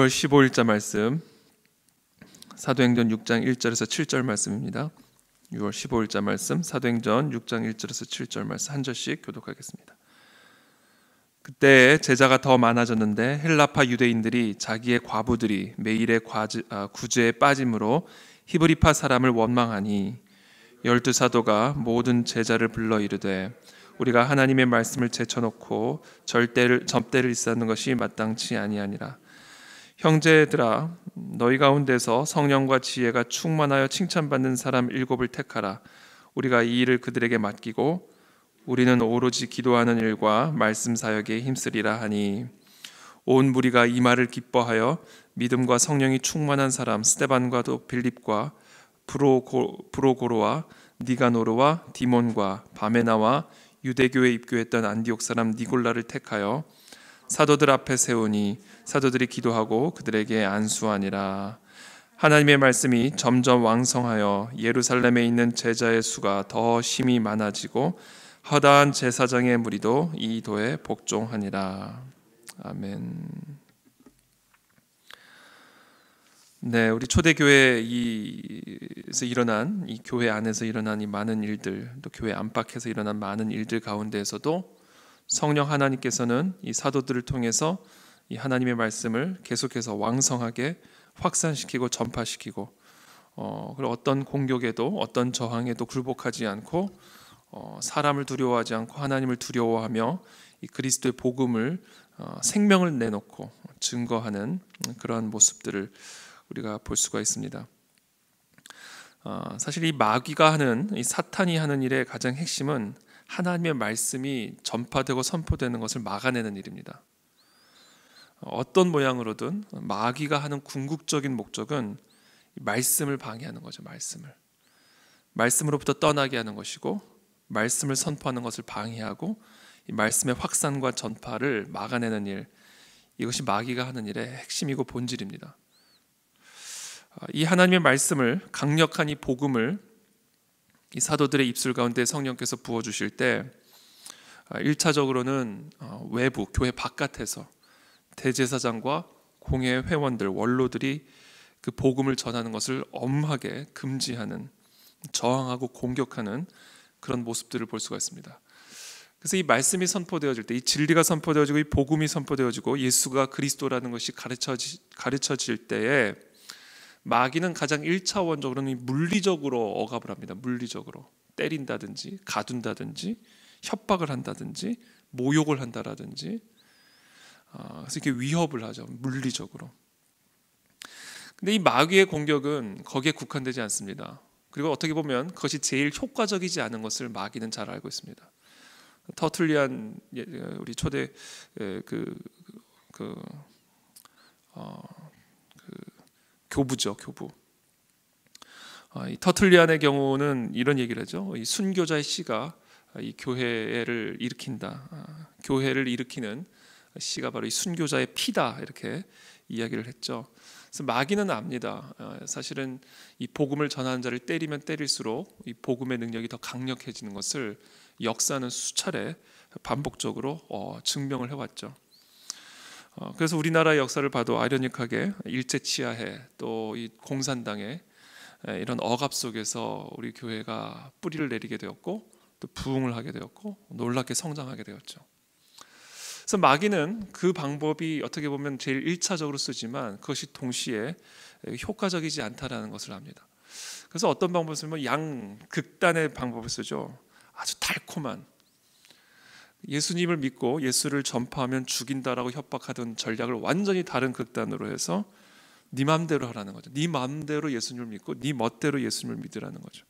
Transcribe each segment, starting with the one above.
6월 15일자 말씀 사도행전 6장 1절에서 7절 말씀입니다. 6월 15일자 말씀 사도행전 6장 1절에서 7절 말씀 한 절씩 교독하겠습니다. 그때 제자가 더 많아졌는데 헬라파 유대인들이 자기의 과부들이 매일의 구제에 빠짐으로 히브리파 사람을 원망하니 12 사도가 모든 제자를 불러 이르되 우리가 하나님의 말씀을 제쳐놓고 접대를 일삼는 것이 마땅치 아니하니라. 형제들아, 너희 가운데서 성령과 지혜가 충만하여 칭찬받는 사람 7을 택하라. 우리가 이 일을 그들에게 맡기고 우리는 오로지 기도하는 일과 말씀 사역에 힘쓰리라 하니, 온 무리가 이 말을 기뻐하여 믿음과 성령이 충만한 사람 스데반과 빌립과 브로고로와 니가노르와 디몬과 바메나와 유대교에 입교했던 안디옥 사람 니골라를 택하여 사도들 앞에 세우니 사도들이 기도하고 그들에게 안수하니라. 하나님의 말씀이 점점 왕성하여 예루살렘에 있는 제자의 수가 더 심히 많아지고 허다한 제사장의 무리도 이 도에 복종하니라. 아멘. 네, 우리 초대교회에서 일어난 이 교회 안에서 일어난 이 많은 일들, 또 교회 안팎에서 일어난 많은 일들 가운데에서도 성령 하나님께서는 이 사도들을 통해서 이 하나님의 말씀을 계속해서 왕성하게 확산시키고 전파시키고, 그리고 어떤 공격에도 어떤 저항에도 굴복하지 않고 사람을 두려워하지 않고 하나님을 두려워하며 이 그리스도의 복음을 생명을 내놓고 증거하는 그러한 모습들을 우리가 볼 수가 있습니다. 사실 이 마귀가 하는, 이 사탄이 하는 일의 가장 핵심은 하나님의 말씀이 전파되고 선포되는 것을 막아내는 일입니다. 어떤 모양으로든 마귀가 하는 궁극적인 목적은 말씀을 방해하는 거죠. 말씀으로부터 떠나게 하는 것이고, 말씀을 선포하는 것을 방해하고 이 말씀의 확산과 전파를 막아내는 일, 이것이 마귀가 하는 일의 핵심이고 본질입니다. 이 하나님의 말씀을, 강력한 이 복음을 이 사도들의 입술 가운데 성령께서 부어주실 때 1차적으로는 외부, 교회 바깥에서 대제사장과 공회 회원들, 원로들이 그 복음을 전하는 것을 엄하게 금지하는, 저항하고 공격하는 그런 모습들을 볼 수가 있습니다. 그래서 이 말씀이 선포되어질 때, 이 진리가 선포되어지고 이 복음이 선포되어지고 예수가 그리스도라는 것이 가르쳐질 때에 마귀는 가장 1차원적으로는 물리적으로 억압을 합니다. 물리적으로 때린다든지 가둔다든지 협박을 한다든지 모욕을 한다라든지, 그래서 이렇게 위협을 하죠. 물리적으로. 근데 이 마귀의 공격은 거기에 국한되지 않습니다. 그리고 어떻게 보면 그것이 제일 효과적이지 않은 것을 마귀는 잘 알고 있습니다. 터툴리안, 우리 초대 교부죠, 교부. 이 터툴리안의 경우는 이런 얘기를 하죠. 이 순교자의 씨가 이 교회를 일으킨다. 교회를 일으키는 씨가 바로 이 순교자의 피다, 이렇게 이야기를 했죠. 그래서 마귀는 압니다. 사실은 이 복음을 전하는 자를 때리면 때릴수록 이 복음의 능력이 더 강력해지는 것을 역사는 수차례 반복적으로 증명을 해왔죠. 그래서 우리나라의 역사를 봐도 아이러니하게 일제치하해, 또 이 공산당의 이런 억압 속에서 우리 교회가 뿌리를 내리게 되었고, 또 부흥을 하게 되었고, 놀랍게 성장하게 되었죠. 그래서 마귀는 그 방법이 어떻게 보면 제일 1차적으로 쓰지만 그것이 동시에 효과적이지 않다라는 것을 압니다. 그래서 어떤 방법을 쓰면 양극단의 방법을 쓰죠. 아주 달콤한, 예수님을 믿고 예수를 전파하면 죽인다라고 협박하던 전략을 완전히 다른 극단으로 해서 네 마음대로 하라는 거죠. 네 마음대로 예수님을 믿고 네 멋대로 예수님을 믿으라는 거죠.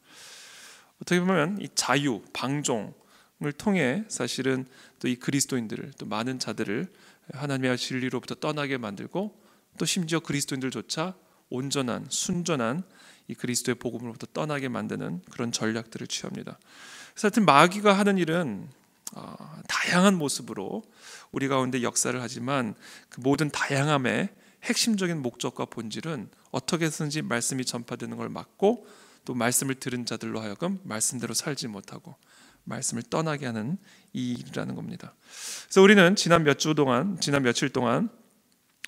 어떻게 보면 이 자유, 방종을 통해 사실은 또 이 그리스도인들을, 또 많은 자들을 하나님의 진리로부터 떠나게 만들고, 또 심지어 그리스도인들조차 온전한, 순전한 이 그리스도의 복음으로부터 떠나게 만드는 그런 전략들을 취합니다. 그래서 하여튼 마귀가 하는 일은 다양한 모습으로 우리 가운데 역사를 하지만 그 모든 다양함의 핵심적인 목적과 본질은 어떻게 해서든지 말씀이 전파되는 걸 막고, 또 말씀을 들은 자들로 하여금 말씀대로 살지 못하고 말씀을 떠나게 하는 이 일이라는 겁니다. 그래서 우리는 지난 며칠 동안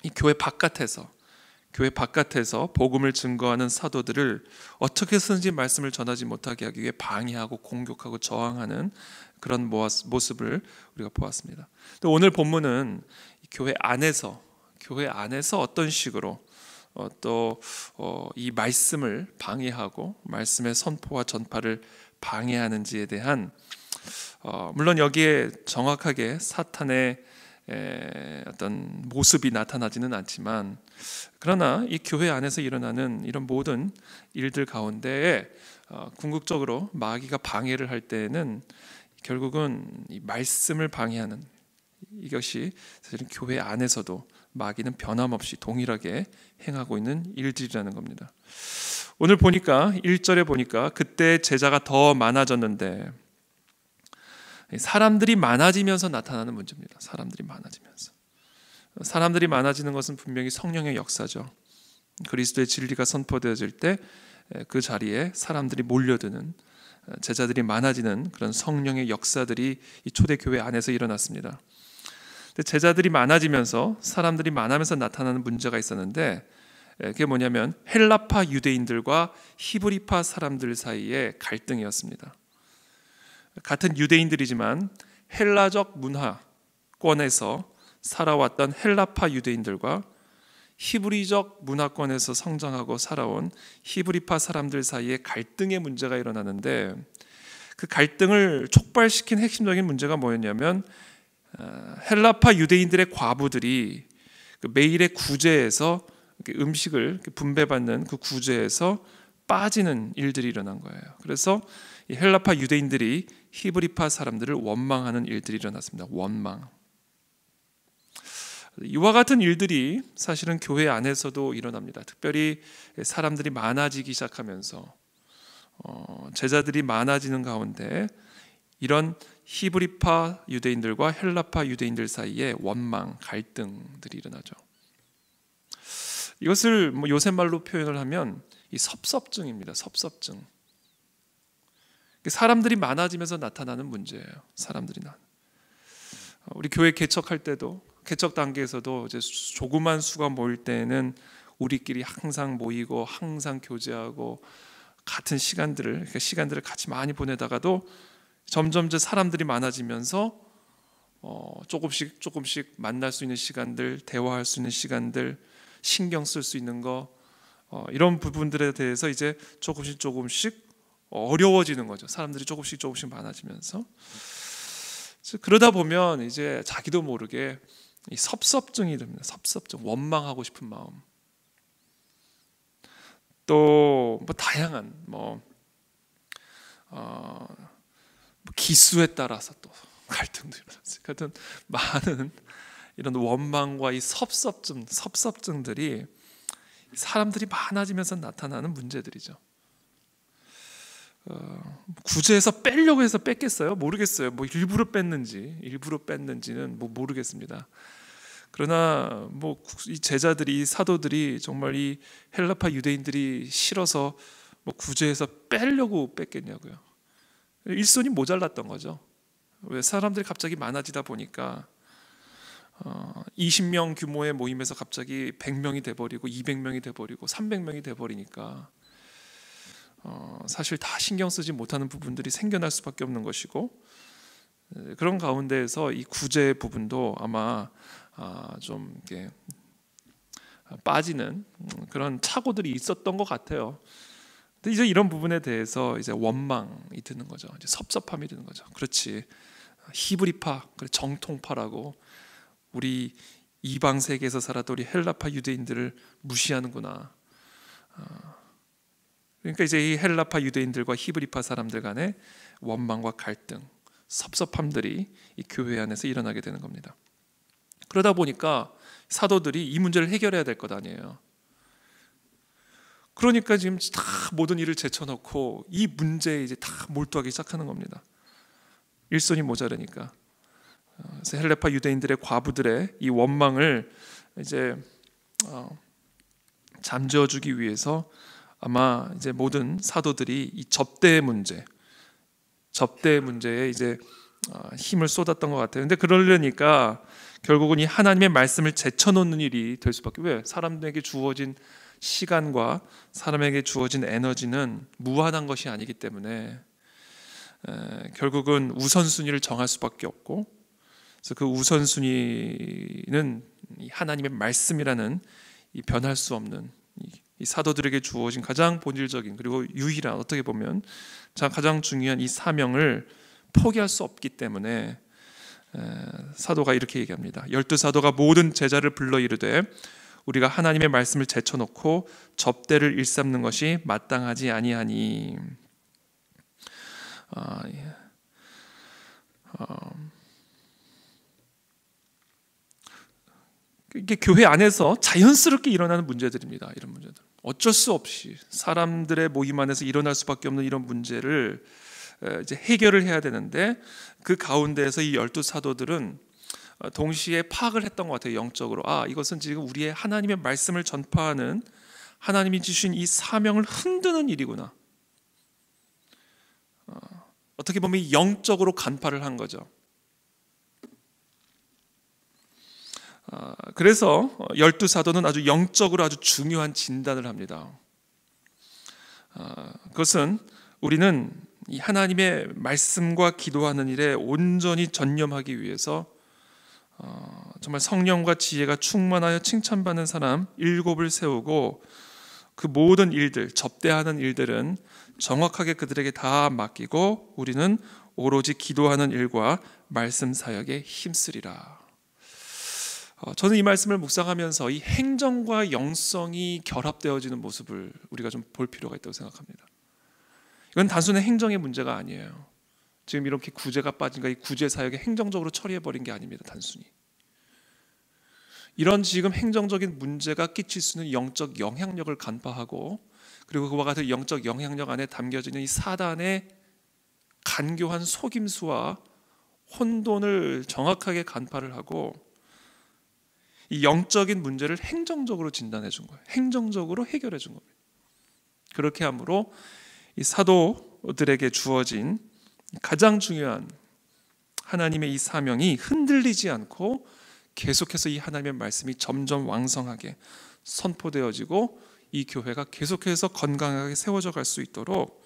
이 교회 바깥에서 교회 바깥에서 복음을 증거하는 사도들을 어떻게 해서든지 말씀을 전하지 못하게 하기 위해 방해하고 공격하고 저항하는 그런 모습을 우리가 보았습니다. 또 오늘 본문은 교회 안에서 어떤 식으로 또 이 말씀을 방해하고 말씀의 선포와 전파를 방해하는지에 대한 물론 여기에 정확하게 사탄의 어떤 모습이 나타나지는 않지만, 그러나 이 교회 안에서 일어나는 이런 모든 일들 가운데에 궁극적으로 마귀가 방해를 할 때에는 결국은 이 말씀을 방해하는, 이것이 사실은 교회 안에서도 마귀는 변함없이 동일하게 행하고 있는 일들이라는 겁니다. 오늘 보니까 1절에 보니까 그때 제자가 더 많아졌는데, 사람들이 많아지면서 나타나는 문제입니다. 사람들이 많아지는 것은 분명히 성령의 역사죠. 그리스도의 진리가 선포되어질 때 그 자리에 사람들이 몰려드는, 제자들이 많아지는 그런 성령의 역사들이 이 초대교회 안에서 일어났습니다. 제자들이 많아지면서 사람들이 많으면서 나타나는 문제가 있었는데, 그게 뭐냐면 헬라파 유대인들과 히브리파 사람들 사이의 갈등이었습니다. 같은 유대인들이지만 헬라적 문화권에서 살아왔던 헬라파 유대인들과 히브리적 문화권에서 성장하고 살아온 히브리파 사람들 사이에 갈등의 문제가 일어나는데, 그 갈등을 촉발시킨 핵심적인 문제가 뭐였냐면 헬라파 유대인들의 과부들이 매일의 구제에서 음식을 분배받는 그 구제에서 빠지는 일들이 일어난 거예요. 그래서 이 헬라파 유대인들이 히브리파 사람들을 원망하는 일들이 일어났습니다. 원망. 이와 같은 일들이 사실은 교회 안에서도 일어납니다. 특별히 사람들이 많아지기 시작하면서 제자들이 많아지는 가운데 이런 히브리파 유대인들과 헬라파 유대인들 사이에 원망, 갈등들이 일어나죠. 이것을 요새 말로 표현을 하면 이 섭섭증입니다. 섭섭증. 사람들이 많아지면서 나타나는 문제예요. 우리 교회 개척할 때도, 개척 단계에서도 이제 조그만 수가 모일 때는 우리끼리 항상 모이고 항상 교제하고 같은 시간들을 같이 많이 보내다가도 점점 이제 사람들이 많아지면서 조금씩 만날 수 있는 시간들, 대화할 수 있는 시간들, 신경 쓸 수 있는 거, 이런 부분들에 대해서 이제 조금씩 어려워지는 거죠. 사람들이 조금씩 많아지면서. 그러다 보면 이제 자기도 모르게 이 섭섭증이 됩니다. 섭섭증, 원망하고 싶은 마음. 또 다양한 기수에 따라서 또 갈등도 일어났어요. 하여튼 많은 이런 원망과 이 섭섭증들이 사람들이 많아지면서 나타나는 문제들이죠. 구제해서 빼려고 해서 뺐겠어요? 모르겠어요. 일부러 뺐는지는 모르겠습니다. 그러나 이 제자들이, 사도들이 정말 이 헬라파 유대인들이 싫어서 구제해서 빼려고 뺐겠냐고요. 일손이 모자랐던 거죠. 왜? 사람들이 갑자기 많아지다 보니까 20명 규모의 모임에서 갑자기 100명이 돼버리고 200명이 돼버리고 300명이 돼버리니까 사실 다 신경 쓰지 못하는 부분들이 생겨날 수밖에 없는 것이고, 그런 가운데에서 이 구제 부분도 아마 좀 이렇게 빠지는 그런 착오들이 있었던 것 같아요. 근데 이제 이런 부분에 대해서 이제 원망이 드는 거죠. 이제 섭섭함이 드는 거죠. 그렇지, 히브리파, 정통파라고 우리 이방 세계에서 살았던 우리 헬라파 유대인들을 무시하는구나. 그러니까 이제 이 헬라파 유대인들과 히브리파 사람들 간의 원망과 갈등, 섭섭함들이 이 교회 안에서 일어나게 되는 겁니다. 그러다 보니까 사도들이 이 문제를 해결해야 될 것 아니에요. 그러니까 지금 다 모든 일을 제쳐놓고 이 문제에 이제 다 몰두하기 시작하는 겁니다. 일손이 모자르니까. 그래서 헬라파 유대인들의 과부들의 이 원망을 이제 잠재워주기 위해서 아마 이제 모든 사도들이 이 접대의 문제에 이제 힘을 쏟았던 것 같아요. 근데 그러려니까 결국은 이 하나님의 말씀을 제쳐놓는 일이 될 수밖에. 왜? 사람에게 주어진 시간과 사람에게 주어진 에너지는 무한한 것이 아니기 때문에 결국은 우선순위를 정할 수밖에 없고, 그래서 그 우선순위는 이 하나님의 말씀이라는 이 변할 수 없는 이 사도들에게 주어진 가장 본질적인 그리고 유일한, 어떻게 보면 가장 중요한 이 사명을 포기할 수 없기 때문에 사도가 이렇게 얘기합니다. 12사도가 모든 제자를 불러 이르되 우리가 하나님의 말씀을 제쳐놓고 접대를 일삼는 것이 마땅하지 아니하니. 이게 교회 안에서 자연스럽게 일어나는 문제들입니다. 이런 문제들, 어쩔 수 없이 사람들의 모임 안에서 일어날 수밖에 없는 이런 문제를 이제 해결을 해야 되는데, 그 가운데에서 이 12사도들은 동시에 파악을 했던 것 같아요. 영적으로 이것은 지금 우리의 하나님의 말씀을 전파하는 하나님이 주신 이 사명을 흔드는 일이구나. 어떻게 보면 영적으로 간파를 한 거죠. 그래서 12사도는 아주 영적으로 아주 중요한 진단을 합니다. 그것은 우리는 이 하나님의 말씀과 기도하는 일에 온전히 전념하기 위해서 정말 성령과 지혜가 충만하여 칭찬받는 사람 7을 세우고, 그 모든 일들, 접대하는 일들은 정확하게 그들에게 다 맡기고 우리는 오로지 기도하는 일과 말씀 사역에 힘쓰리라. 저는 이 말씀을 묵상하면서 이 행정과 영성이 결합되어지는 모습을 우리가 좀 볼 필요가 있다고 생각합니다. 이건 단순히 행정의 문제가 아니에요. 지금 이렇게 구제가 빠진 이 구제 사역에 행정적으로 처리해버린 게 아닙니다. 단순히 이런 지금 행정적인 문제가 끼칠 수 있는 영적 영향력을 간파하고, 그리고 그와 같은 영적 영향력 안에 담겨져 있는 이 사단의 간교한 속임수와 혼돈을 정확하게 간파를 하고 이 영적인 문제를 행정적으로 진단해 준 거예요. 행정적으로 해결해 준 겁니다. 그렇게 함으로 이 사도들에게 주어진 가장 중요한 하나님의 이 사명이 흔들리지 않고 계속해서 이 하나님의 말씀이 점점 왕성하게 선포되어지고 이 교회가 계속해서 건강하게 세워져 갈 수 있도록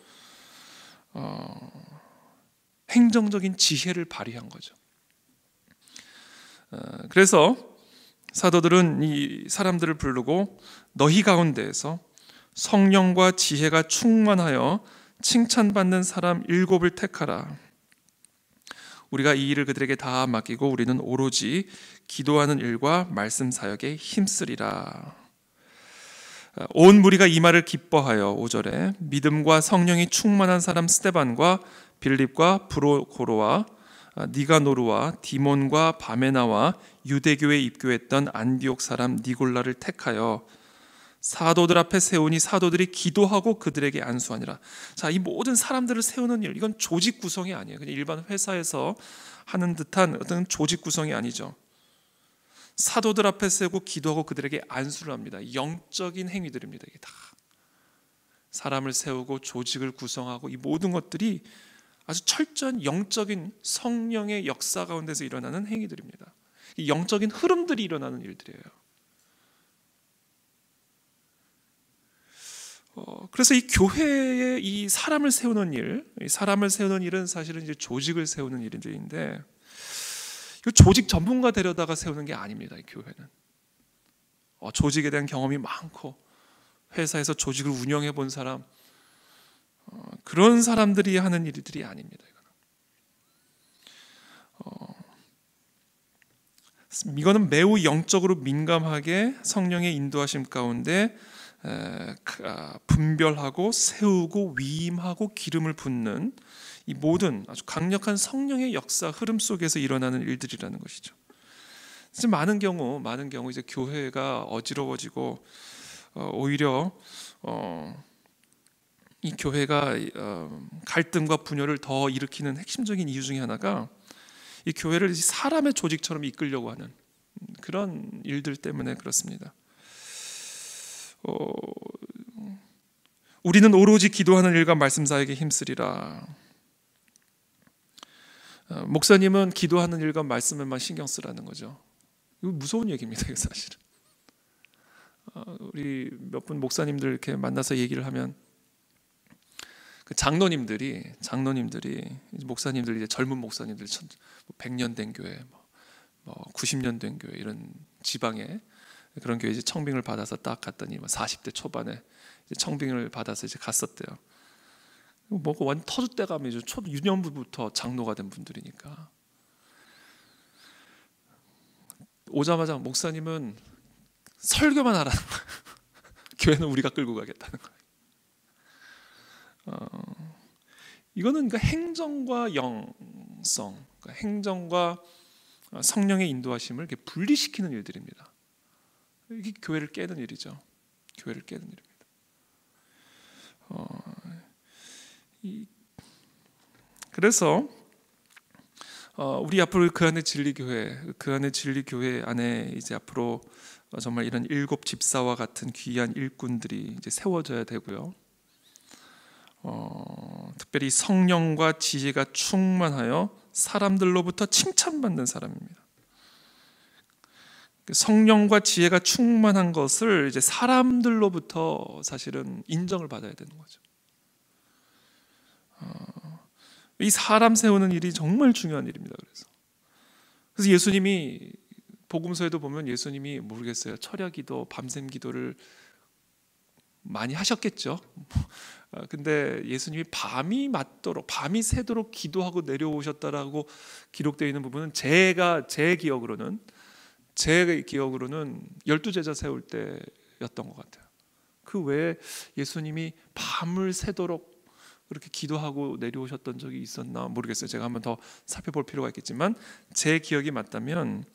행정적인 지혜를 발휘한 거죠. 그래서 사도들은 이 사람들을 부르고 너희 가운데에서 성령과 지혜가 충만하여 칭찬받는 사람 7을 택하라. 우리가 이 일을 그들에게 다 맡기고 우리는 오로지 기도하는 일과 말씀 사역에 힘쓰리라. 온 무리가 이 말을 기뻐하여 5절에 믿음과 성령이 충만한 사람 스데반과 빌립과 브로고로와 니가노르와 디몬과 바메나와 유대교에 입교했던 안디옥 사람 니골라를 택하여 사도들 앞에 세우니 사도들이 기도하고 그들에게 안수하니라. 자, 이 모든 사람들을 세우는 일, 이건 조직 구성이 아니에요. 그냥 일반 회사에서 하는 듯한 어떤 조직 구성이 아니죠. 사도들 앞에 세우고 기도하고 그들에게 안수를 합니다. 영적인 행위들입니다. 이게 다 사람을 세우고 조직을 구성하고 이 모든 것들이 아주 철저한 영적인 성령의 역사 가운데서 일어나는 행위들입니다. 이 영적인 흐름들이 일어나는 일들이에요. 그래서 이 교회의 이 사람을 세우는 일, 이 사람을 세우는 일은 사실은 이제 조직을 세우는 일인데, 이 조직 전문가 데려다가 세우는 게 아닙니다. 이 교회는 조직에 대한 경험이 많고 회사에서 조직을 운영해 본 사람, 그런 사람들이 하는 일들이 아닙니다. 이거는 매우 영적으로 민감하게 성령의 인도하심 가운데 분별하고 세우고 위임하고 기름을 붓는 이 모든 아주 강력한 성령의 역사 흐름 속에서 일어나는 일들이라는 것이죠. 이제 많은 경우 이제 교회가 어지러워지고 오히려 이 교회가 갈등과 분열을 더 일으키는 핵심적인 이유 중에 하나가 이 교회를 사람의 조직처럼 이끌려고 하는 그런 일들 때문에 그렇습니다. 우리는 오로지 기도하는 일과 말씀 사역에 힘쓰리라. 목사님은 기도하는 일과 말씀에만 신경 쓰라는 거죠. 이거 무서운 얘기입니다. 이거 사실은. 우리 몇 분 목사님들 이렇게 만나서 얘기를 하면 그 장로님들이 목사님들 이제 젊은 목사님들 100년 된 교회, 90년 된 교회 이런 지방에 그런 교회 이제 청빙을 받아서 딱 갔더니 40대 초반에 이제 청빙을 받아서 이제 갔었대요. 뭐가 완전 터줏대감이 이제 초 유년부부터 장로가 된 분들이니까 오자마자 목사님은 설교만 하라는 거예요. 교회는 우리가 끌고 가겠다는 거예요. 이거는 그러니까 행정과 영성, 그러니까 행정과 성령의 인도하심을 이렇게 분리시키는 일들입니다. 이게 교회를 깨는 일이죠. 교회를 깨는 일입니다. 그래서 우리 앞으로 그 안에 진리교회 안에 이제 앞으로 정말 이런 7 집사와 같은 귀한 일꾼들이 이제 세워져야 되고요. 특별히 성령과 지혜가 충만하여 사람들로부터 칭찬받는 사람입니다. 성령과 지혜가 충만한 것을 이제 사람들로부터 사실은 인정을 받아야 되는 거죠. 이 사람 세우는 일이 정말 중요한 일입니다. 그래서 예수님이 복음서에도 보면 예수님이 모르겠어요. 철야기도, 밤샘 기도를 많이 하셨겠죠. 근데 예수님이 밤이 새도록 기도하고 내려오셨다라고 기록되어 있는 부분은 제 기억으로는 12제자 세울 때였던 것 같아요. 그 외에 예수님이 밤을 새도록 그렇게 기도하고 내려오셨던 적이 있었나 모르겠어요. 제가 한번 더 살펴볼 필요가 있겠지만 제 기억이 맞다면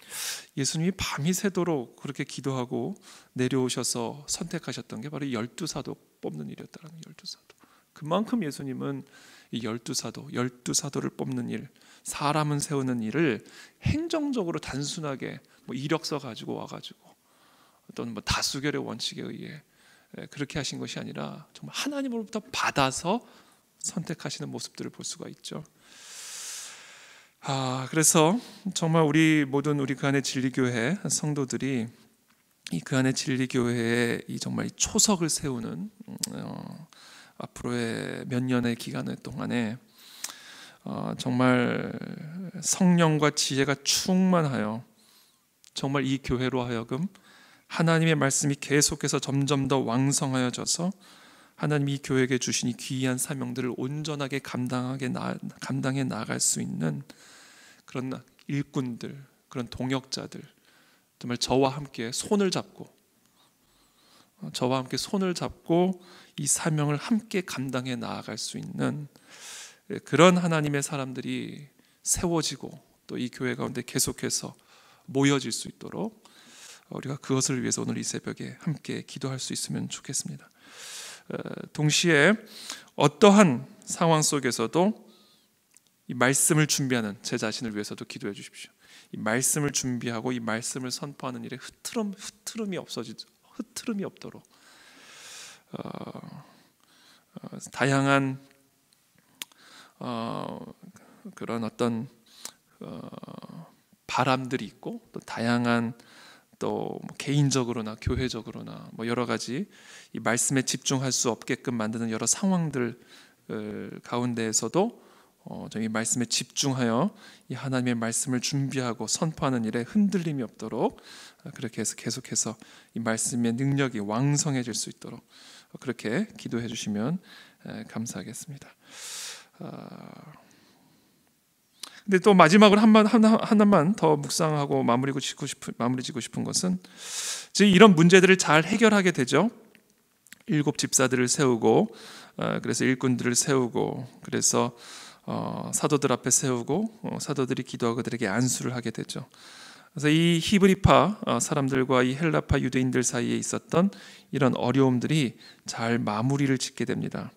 예수님이 밤이 새도록 그렇게 기도하고 내려오셔서 선택하셨던 게 바로 12사도 뽑는 일이었다는 거예요. 12사도. 그만큼 예수님은 이 12사도를 뽑는 일, 사람은 세우는 일을 행정적으로 단순하게 이력서 가지고 와가지고 또는 다수결의 원칙에 의해 그렇게 하신 것이 아니라 정말 하나님으로부터 받아서 선택하시는 모습들을 볼 수가 있죠. 그래서 정말 우리 그 안의 진리교회 성도들이 이 그 안의 진리교회에 이 정말 이 초석을 세우는 앞으로의 몇 년의 기간 동안에 정말 성령과 지혜가 충만하여 정말 이 교회로 하여금 하나님의 말씀이 계속해서 점점 더 왕성하여져서 하나님이 교회에게 주신 이 귀한 사명들을 온전하게 감당해 나갈 수 있는 그런 일꾼들, 그런 동역자들, 정말 저와 함께 손을 잡고 이 사명을 함께 감당해 나아갈 수 있는 그런 하나님의 사람들이 세워지고 또 이 교회 가운데 계속해서 모여질 수 있도록 우리가 그것을 위해서 오늘 이 새벽에 함께 기도할 수 있으면 좋겠습니다. 동시에 어떠한 상황 속에서도 이 말씀을 준비하는 제 자신을 위해서도 기도해 주십시오. 이 말씀을 준비하고 이 말씀을 선포하는 일에 흐트름이 없도록 다양한 그런 어떤 바람들이 있고 또 다양한 또 개인적으로나 교회적으로나 여러 가지 이 말씀에 집중할 수 없게끔 만드는 여러 상황들 가운데에서도 이 말씀에 집중하여 이 하나님의 말씀을 준비하고 선포하는 일에 흔들림이 없도록 그렇게 해서 계속해서 이 말씀의 능력이 왕성해질 수 있도록 그렇게 기도해 주시면 감사하겠습니다. 근데 또 마지막으로 하나만 더 묵상하고 마무리 짓고 싶은 것은 이런 문제들을 잘 해결하게 되죠. 7 집사들을 세우고 그래서 일꾼들을 세우고 그래서 사도들 앞에 세우고 사도들이 기도하고 그들에게 안수를 하게 되죠. 그래서 이 히브리파 사람들과 이 헬라파 유대인들 사이에 있었던 이런 어려움들이 잘 마무리를 짓게 됩니다.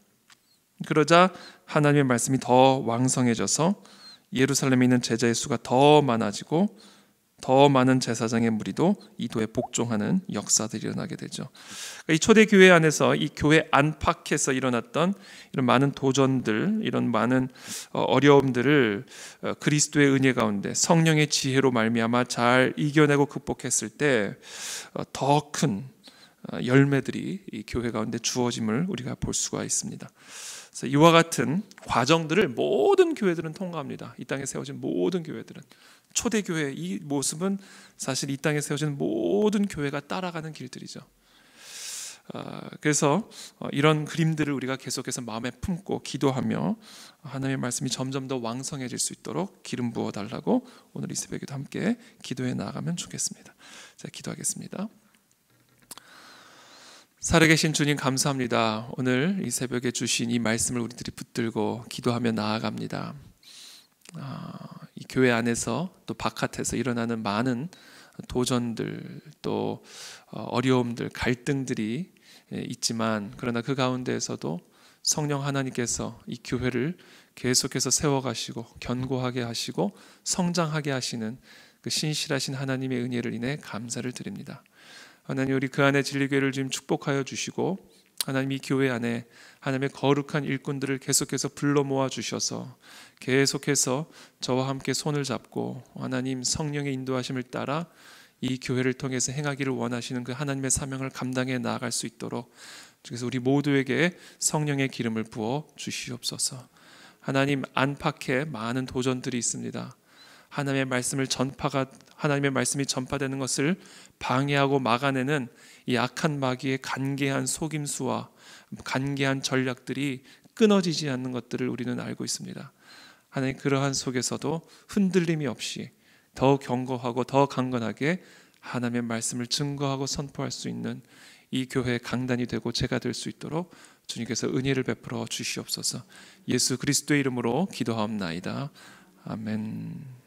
그러자 하나님의 말씀이 더 왕성해져서 예루살렘에 있는 제자의 수가 더 많아지고 더 많은 제사장의 무리도 이도에 복종하는 역사들이 일어나게 되죠. 이 초대 교회 안에서 이 교회 안팎에서 일어났던 이런 많은 도전들, 이런 많은 어려움들을 그리스도의 은혜 가운데 성령의 지혜로 말미암아 잘 이겨내고 극복했을 때 더 큰 열매들이 이 교회 가운데 주어짐을 우리가 볼 수가 있습니다. 그래서 이와 같은 과정들을 모든 교회들은 통과합니다. 이 땅에 세워진 모든 교회들은, 초대교회 이 모습은 사실 이 땅에 세워진 모든 교회가 따라가는 길들이죠. 그래서 이런 그림들을 우리가 계속해서 마음에 품고 기도하며 하나님의 말씀이 점점 더 왕성해질 수 있도록 기름 부어 달라고 오늘 이 새벽에도 함께 기도해 나가면 좋겠습니다. 자, 기도하겠습니다. 살아계신 주님, 감사합니다. 오늘 이 새벽에 주신 이 말씀을 우리들이 붙들고 기도하며 나아갑니다. 이 교회 안에서 또 바깥에서 일어나는 많은 도전들, 또 어려움들, 갈등들이 있지만, 그러나 그 가운데에서도 성령 하나님께서 이 교회를 계속해서 세워가시고 견고하게 하시고 성장하게 하시는 그 신실하신 하나님의 은혜를 인해 감사를 드립니다. 하나님, 우리 그 안에 진리교회를 지금 축복하여 주시고, 하나님 이 교회 안에 하나님의 거룩한 일꾼들을 계속해서 불러 모아 주셔서 계속해서 저와 함께 손을 잡고 하나님 성령의 인도하심을 따라 이 교회를 통해서 행하기를 원하시는 그 하나님의 사명을 감당해 나아갈 수 있도록 그래서 우리 모두에게 성령의 기름을 부어 주시옵소서. 하나님, 안팎에 많은 도전들이 있습니다. 하나님의 말씀이 전파되는 것을 방해하고 막아내는 이 악한 마귀의 간계한 속임수와 간계한 전략들이 끊어지지 않는 것들을 우리는 알고 있습니다. 하나님, 그러한 속에서도 흔들림이 없이 더 견고하고 더 강건하게 하나님의 말씀을 증거하고 선포할 수 있는 이 교회의 강단이 되고 제가 될 수 있도록 주님께서 은혜를 베풀어 주시옵소서. 예수 그리스도의 이름으로 기도하옵나이다. 아멘.